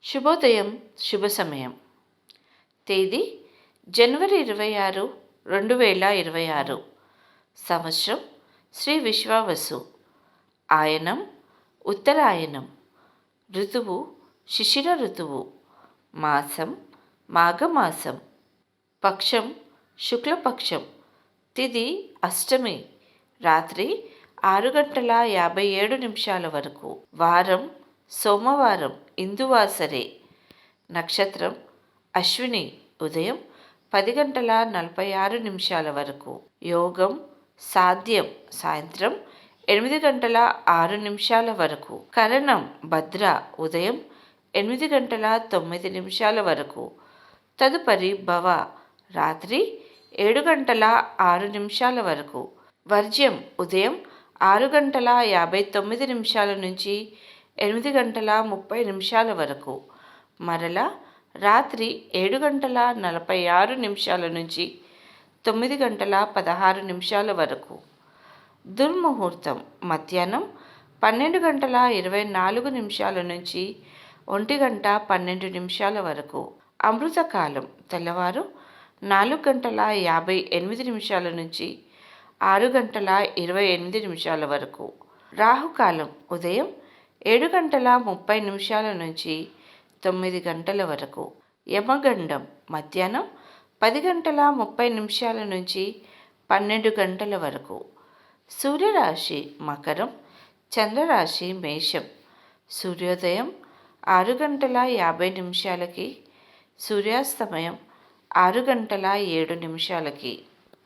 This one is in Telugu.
శుభోదయం, శుభ సమయం. తేదీ జనవరి 26, 2026. సంవత్సరం శ్రీ విశ్వావసు. ఆయనం ఉత్తరాయణం. ఋతువు శిశిర ఋతువు. మాసం మాఘమాసం. పక్షం శుక్లపక్షం. తిథి అష్టమి. రాత్రి 6:57 వరకు. వారం సోమవారం ఇందువాసరే. నక్షత్రం అశ్విని. ఉదయం 10:46 వరకు. యోగం సాధ్యం సాయంత్రం 8:06 వరకు. కరణం భద్ర. ఉదయం 8:09 వరకు. తదుపరి భవ రాత్రి 7:06 వరకు. వర్జ్యం ఉదయం 6:59 నుంచి 8:30 వరకు. మరల రాత్రి 7:46 నుంచి 9:16 వరకు. దుర్ముహూర్తం మధ్యాహ్నం 12:24 నుంచి 1:12 వరకు. అమృతకాలం తెల్లవారు 4:58 నుంచి 6:28 వరకు. రాహుకాలం ఉదయం 7:30 నుంచి 9 వరకు. యమగండం మధ్యాహ్నం 10:30 నుంచి 12 వరకు. సూర్యరాశి మకరం, చంద్రరాశి మేషం. సూర్యోదయం 6:50 సూర్యాస్తమయం 6:07